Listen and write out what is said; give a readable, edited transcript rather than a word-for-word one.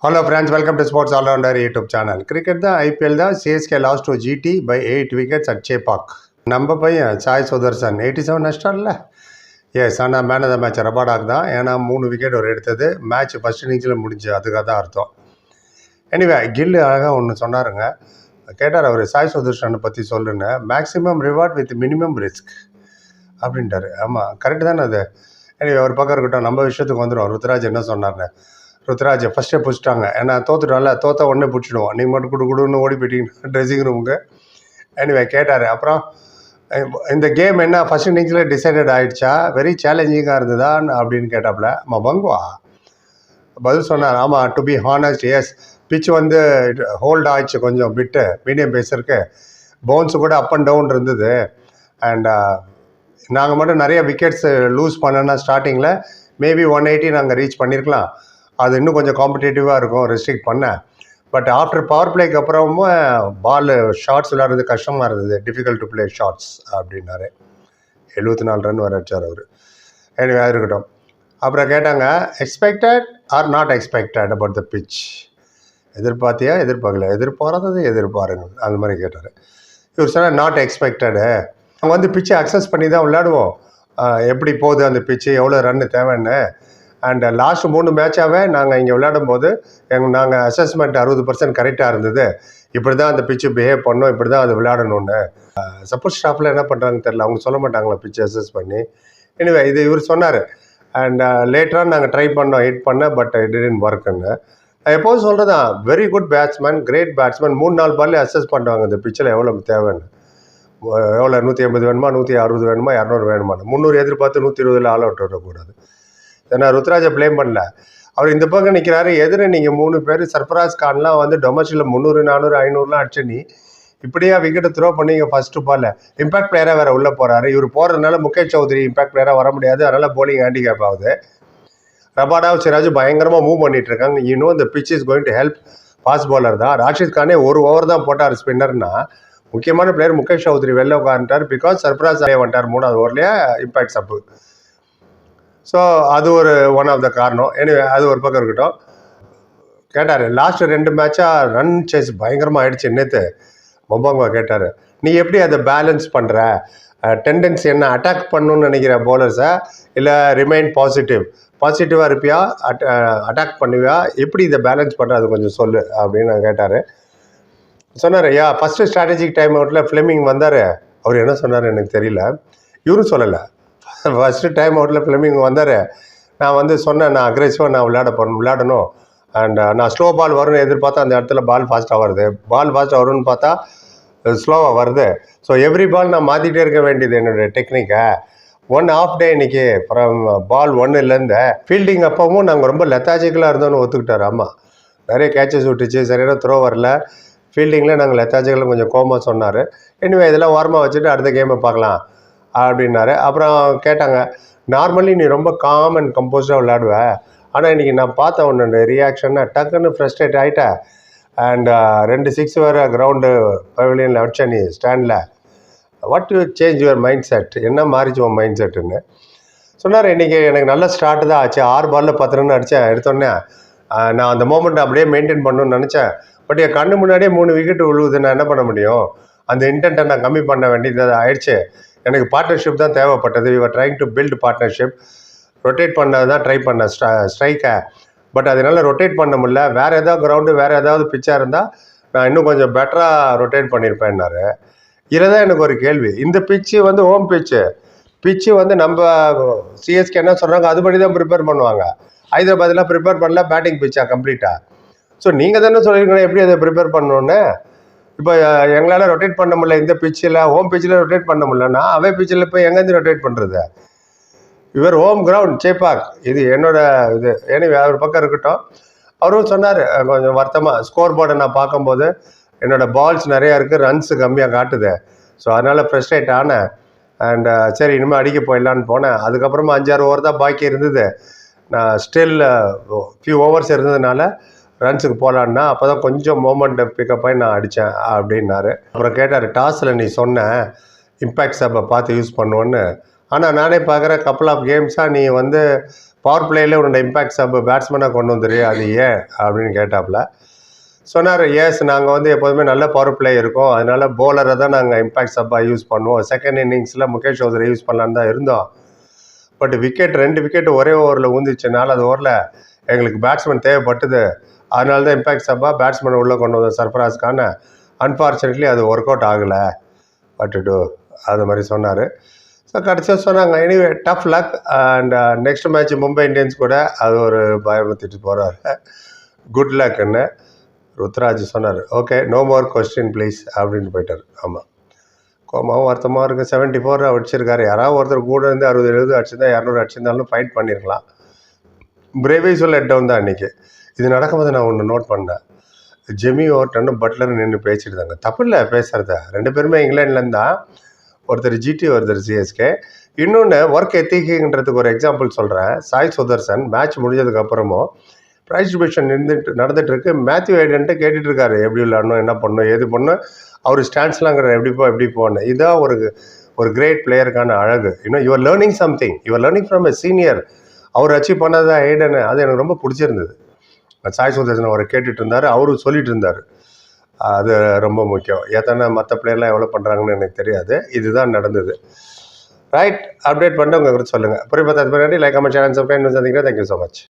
Hello friends, welcome to Sports All Rounder YouTube channel. Cricket the IPL the CSK lost to GT by 8 wickets at Chepauk. நம்ம பையன் Sai Sudarshan 87 நஷ்டம்ல. S ஆனால் man of the match ரபாடாக் தான். ஏன்னா 3 wicket ஒரு எடுத்தது. Match first இன்னிங்ஸில் முடிஞ்சு, அதுக்காக தான் அர்த்தம். எனிவே கில்லு அழகாக ஒன்று சொன்னாருங்க. கேட்டார் அவர், சாய் சுதர்சனை பற்றி சொல்லுன்னு. Maximum reward with minimum risk அப்படின்ட்டாரு. ஆமாம், கரெக்டு தானே அது. எனிவே ஒரு பக்கம் இருக்கட்டும், நம்ம விஷயத்துக்கு வந்துடும். ருத்ராஜ் என்ன சொன்னார்னு. ருத்ராஜ் ஃபஸ்ட்டே பிடிச்சிட்டாங்க. ஏன்னா தோத்துட்டோம்ல, தோற்ற உடனே பிடிச்சிடுவோம். நீங்கள் மட்டும் குடுன்னு ஓடி போயிட்டீங்கன்னா ட்ரெஸ்ஸிங் ரூமுக்கு. எனிவே கேட்டார். அப்புறம் இந்த கேம் என்ன ஃபஸ்ட் இன்னிங்ஸில் டிசைடட் ஆகிடுச்சா, வெரி சேலஞ்சிங்காக இருந்ததா அப்படின்னு கேட்டாப்புல. பங்குவா பதில் சொன்னார். ஆமாம், to be honest, yes pitch வந்து ஹோல்ட் ஆகிடுச்சு கொஞ்சம் பிட்டு, மீடியம் பேஸருக்கு. பவுன்ஸு கூட அப் அண்ட் டவுன் இருந்தது. அண்ட் நாங்கள் மட்டும் நிறைய விக்கெட்ஸ் லூஸ் பண்ணோன்னா ஸ்டார்டிங்கில் மேபி 180 நாங்கள் ரீச் பண்ணியிருக்கலாம். அது இன்னும் கொஞ்சம் காம்படேட்டிவாக இருக்கும் ரெஸ்ட்ரிக்ட் பண்ண. பட் ஆஃப்டர் பவர் பிளேக்கு அப்புறமும் பால் ஷார்ட்ஸ் விளையாடுறது கஷ்டமாக இருந்தது. டிஃபிகல்ட் டு பிளே ஷார்ட்ஸ் அப்படின்னாரு. 74 ரன் வர வச்சார் அவர். எனிவே இருக்கட்டும். அப்புறம் கேட்டாங்க, expected or not expected about the pitch. எதிர்பார்த்தியா எதிர்பார்க்கல, எதிர்பாராதது எதிர்பாருங்க அந்த மாதிரி கேட்டார். இவர் சொன்னால் நாட் எக்ஸ்பெக்டடு. அவங்க வந்து பிச்சை அக்சஸ் பண்ணி தான் விளையாடுவோம். எப்படி போகுது அந்த பிச்சு, எவ்வளோ ரன்னு தேவைன்னு. அண்ட் லாஸ்ட் 3 மேட்சாகவே நாங்கள் இங்கே விளையாடும் போது நாங்கள் அசஸ்மெண்ட் 60% கரெக்டாக இருந்தது. இப்படி தான் அந்த பிச்சு பிஹேவ் பண்ணோம், இப்படி தான் அது விளையாடணும்னு. சப்போர்ட் ஸ்டாஃபில் என்ன பண்ணுறாங்கன்னு தெரியல, அவங்க சொல்ல மாட்டாங்களா பிச்சு அசஸ் பண்ணி. எனிவே இது இவர் சொன்னார். அண்ட் லேட்டராக நாங்கள் ட்ரை பண்ணோம், ஹிட் பண்ணேன், பட் இட் டிடன்ட் ஒர்க்குன்னு. எப்போதும் சொல்கிறதான், very good batsman, great batsman. 3-4 பால்லே அசஸ் பண்ணுவாங்க இந்த பிச்சில் எவ்வளோ தேவைன்னு. எவ்வளோ 180 வேணுமா, 160 வேணுமா, 200 வேணுமா. 300 எதிர்பார்த்து 120 ஆல் அவுட் விடக்கூடாது. ஏன்னா ருத்ராஜை ப்ளேம் பண்ணல. அவர் இந்த பக்கம் நிற்கிறாரு. எதிர நீங்கள் 3 பேர் சர்ஃபராஸ் கான்லாம் வந்து டொமஸ்டிக்கில் 300, 400, 500லாம் அடிச்சு நீ இப்படியா விக்கெட்டை த்ரோ பண்ணிங்க ஃபஸ்ட்டு பாலில். இம்பாக்ட் பிளேயராக வேறு உள்ளே போகிறாரு. இவர் போகிறதுனால முகேஷ் சௌத்ரி இம்பாக்ட் பிளேயராக வர முடியாது. அதனால் போலிங் ஹேண்டிகேப் ஆகுது. ரபாடாவும் சிராஜ் பயங்கரமாக மூவ் பண்ணிட்டு இருக்காங்க. இந்த pitch is going to help fast bowler தான். ராஷித் கானே ஒரு ஓவர் தான் போட்டார் ஸ்பின்னர்னா. முக்கியமான பிளேயர் முகேஷ் சௌத்ரி வெளில உட்காந்துட்டார். பிகாஸ் சர்ஃபராஸ் வந்துட்டார் 3வது ஓவர்லேயே இம்பாக்ட் சப்பு. ஸோ அது ஒரு ஒன் ஆஃப் த காரணம். எனிவே அது ஒரு பக்கம் இருக்கட்டும். கேட்டார், லாஸ்ட் 2 மேட்சாக ரன் சேஸ் பயங்கரமாக ஆகிடுச்சு நேற்று. மொபாங்கா கேட்டார், நீ எப்படி அதை பேலன்ஸ் பண்ணுற? டெண்டன்சி என்ன, அட்டாக் பண்ணணும்னு நினைக்கிற பவுலர்ஸை, இல்லை ரிமைன் பாசிட்டிவாக இருப்பியா, அட்டாக் பண்ணுவியா, எப்படி இதை பேலன்ஸ் பண்ணுற, அது கொஞ்சம் சொல்லு அப்படின்னு கேட்டார். சொன்னார், ஃபஸ்ட்டு ஸ்ட்ராட்டஜிக் டைம் அவுட்டில் ஃப்ளெமிங் வந்தார். அவர் என்ன சொன்னார் எனக்கு தெரியல, இவரும் சொல்லலை. ஃபஸ்ட்டு டைம் அவுட்டில் ஃப்ளெமிங் வந்தார். நான் வந்து சொன்னேன், நான் அக்ரெசிவாக நான் விளையாடணும். அண்ட் நான் ஸ்லோ பால் வரும்னு எதிர்பார்த்தா அந்த இடத்துல பால் ஃபாஸ்ட்டாக வருது. பால் ஃபாஸ்ட்டாக வரும்னு பார்த்தா ஸ்லோவாக வருது. ஸோ எவ்ரி பால் நான் மாற்றிட்டே இருக்க வேண்டியது என்னுடைய டெக்னிக்கை. 1 ஆஃப் டே இன்னைக்கு ஃப்ரம் பால் 1லேருந்து ஃபீல்டிங் அப்பவும் நாங்கள் ரொம்ப லெத்தாஜிக்கலாக இருந்தோன்னு ஒத்துக்கிட்டார். ஆமாம், நிறைய கேட்சஸ் விட்டுச்சு, சரியான த்ரோ வரல. ஃபீல்டிங்கில் நாங்கள் லெத்தாஜிக்கலாக கொஞ்சம் கோமாக சொன்னார். எனிவே இதெல்லாம் ஓரமாக வச்சுட்டு அடுத்த கேமை பார்க்கலாம் அப்படின்னாரு. அப்புறம் கேட்டாங்க, நார்மலி நீ ரொம்ப காம் அண்ட் கம்போஸ்டாக விளையாடுவ, ஆனால் இன்றைக்கி நான் பார்த்தேன் உன்னோட ரியாக்ஷனை, டக்குன்னு ஃப்ரஸ்ட்ரேட் ஆகிட்டேன். அண்ட் 2 6 வேறு கிரவுண்டு பவிலியனில் அடிச்ச நீ ஸ்டாண்டில். What you change your mind set, என்ன மாறிச்சு உன் மைண்ட் செட்டுன்னு சொன்னார். இன்றைக்கி எனக்கு நல்ல ஸ்டார்ட் தான் ஆச்சு. 6 பாலில் 10 ரன் அடித்தேன். எடுத்தோடனே நான் அந்த மூமெண்ட் அப்படியே மெயின்டைன் பண்ணணும்னு நினச்சேன். பட் என் கண்ணு முன்னாடியே 3 விக்கெட் விழுவுது. நான் என்ன பண்ண முடியும்? அந்த இன்டென்ட்டை நான் கம்மி பண்ண வேண்டியது ஆயிடுச்சு. எனக்கு பார்ட்னர்ஷிப் தான் தேவைப்பட்டது. You're trying to build partnership. Rotate பண்ணது தான் ட்ரை பண்ண ஸ்ட்ரைக்கை. பட் அதனால் ரொட்டேட் பண்ண முடியல. வேறு ஏதாவது கிரவுண்டு, வேறு ஏதாவது பிச்சாக இருந்தால் நான் இன்னும் கொஞ்சம் பெட்டராக ரொட்டேட் பண்ணியிருப்பேன்னாரு. இதில் தான் எனக்கு ஒரு கேள்வி. இந்த பிச்சு வந்து ஹோம் பிச்சு வந்து நம்ம சிஎஸ்கே என்ன சொல்கிறாங்க அதுபடி தான் ப்ரிப்பேர் பண்ணுவாங்க. ஹைதராபாத்லாம் ப்ரிப்பேர் பண்ணல, பேட்டிங் பிச்சா கம்ப்ளீட்டாக. ஸோ நீங்கள் தானே சொல்லியிருக்கீங்க எப்படி அதை ப்ரிப்பேர் பண்ணணுன்னு. இப்போ எங்களால் ரொட்டேட் பண்ண முடியல, இந்த பிச்சில் ஹோம் பிச்சில் ரொட்டேட் பண்ண முடியலன்னா அவே பிச்சில் இப்போ எங்கேருந்து ரொட்டேட் பண்ணுறது? இவர் ஹோம் கிரவுண்ட் சேப்பாக், இது என்னோட இது. ஏன்னா ஒரு பக்கம் இருக்கட்டும். அவரும் சொன்னார் கொஞ்சம் வருத்தமாக, ஸ்கோர் போர்டை நான் பார்க்கும்போது என்னோடய பால்ஸ் நிறையா இருக்குது, ரன்ஸு கம்மியாக காட்டுது. ஸோ அதனால் ஃப்ரஸ்ட்ரேட் ஆனேன். அண்ட் சரி இனிமேல் அடிக்க போயிடலான்னு போனேன். அதுக்கப்புறமா 5-6 ஓவர் தான் பாக்கி இருந்தது. நான் ஸ்டில் ஃபியூ ஓவர்ஸ் இருந்ததுனால ரன்ஸுக்கு போகலான்னா அப்போ தான் கொஞ்சம் மூமெண்ட்டை பிக்கப் ஆகி நான் அடித்தேன் அப்படின்னாரு. அப்புறம் கேட்டார், டாஸில் நீ சொன்ன இம்பேக்ட் சப்பை பார்த்து யூஸ் பண்ணுவோன்னு. ஆனால் நானே பார்க்குற கப்பல் ஆஃப் கேம்ஸாக நீ வந்து பவர் பிளேயில் உன்னோட இம்பேக்ட் சப் பேட்ஸ்மேனாக கொண்டு வந்துரு, அது ஏன் அப்படின்னு கேட்டாப்புல. சொன்னார், எஸ் நாங்கள் வந்து எப்போதுமே நல்ல பவர் பிளே இருக்கோம், அதனால போலரை தான் நாங்கள் இம்பேக்ட் சப்பாக யூஸ் பண்ணுவோம். செகண்ட் இன்னிங்ஸில் முகேஷ் சௌத்ரி யூஸ் பண்ணலான்னு தான் இருந்தோம். பட் விக்கெட் 2 விக்கெட் ஒரே ஓவரில் ஊந்துச்சுனால அது ஓவரில் எங்களுக்கு பேட்ஸ்மேன் தேவைப்பட்டது, அதனால தான் இம்பேக்ட் சப்பாக பேட்ஸ்மேன் உள்ளே கொண்டு வந்தோம் சர்ஃபராஸ் கான். அன்ஃபார்ச்சுனேட்லி அது ஒர்க் அவுட் ஆகலை, பட் டூ அது மாதிரி சொன்னார். ஸோ கடைசியாக சொன்னாங்க, anyway tough luck and next match Mumbai Indians கூட அது ஒரு பயமுறுத்திட்டு போகிறாரு, குட் லக்குன்னு ருத்ராஜ் சொன்னார். Okay, no more question please அப்படின்னு போயிட்டார். ஆமாம், கோமாவும் வருத்தமாக இருக்குது. 74 அடிச்சிருக்காரு. யாராவது ஒருத்தர் கூட இருந்து 60-70 அடிச்சிருந்தா 200 அடிச்சிருந்தாலும் ஃபைட் பண்ணியிருக்கலாம். பிரேவிஸும் லெட் டவுன் தான் அன்றைக்கி. இது நடக்கும்போது நான் ஒன்று நோட் பண்ணேன், ஜெமி ஓவர்டனும் பட்லரும் நின்று பேசிட்டு இருந்தாங்க. தப்பு இல்லை பேசுகிறத, 2 பேருமே இங்கிலாந்துலேருந்து தான், ஒருத்தர் ஜிடி ஒருத்தர் சிஎஸ்கே. இன்னொன்று ஒர்க் எத்திக்குன்றதுக்கு ஒரு எக்ஸாம்பிள் சொல்கிறேன். சாய் சுதர்சன் மேட்ச் முடிஞ்சதுக்கப்புறமும் ப்ரைஸ் டிஸ்ட்ரிபியூஷன் நடந்துட்டு இருக்கு. மேத்யூ ஐடன்ட்டு கேட்டுட்டு இருக்காரு, எப்படி விளையாடணும், என்ன பண்ணணும், ஏது பண்ணணும், அவர் ஸ்டாண்ட்ஸ்லாங்கிற எப்படி போகணும். இதுதான் ஒரு கிரேட் பிளேயருக்கான அழகு. இன்னும் you're learning something, you're learning from a senior. அவர் அச்சீவ் பண்ணதான் ஐடன், அது எனக்கு ரொம்ப பிடிச்சிருந்தது. சாய் சுதர்சன் அவரை கேட்டுட்டு இருந்தார், அவரும் சொல்லிட்டு இருந்தார். அது ரொம்ப முக்கியம். எத்தனை மற்ற பிளேயர்லாம் எவ்வளோ பண்ணுறாங்கன்னு எனக்கு தெரியாது, இதுதான் நடந்தது. ரைட், அப்டேட் பண்ணிட்டு உங்கள் சொல்லுங்கள். புரிய பார்த்தா லைக் கமெண்ட் சேனல் சப்ஸ்கிரைப் சந்திக்கிறேன். Thank you so much.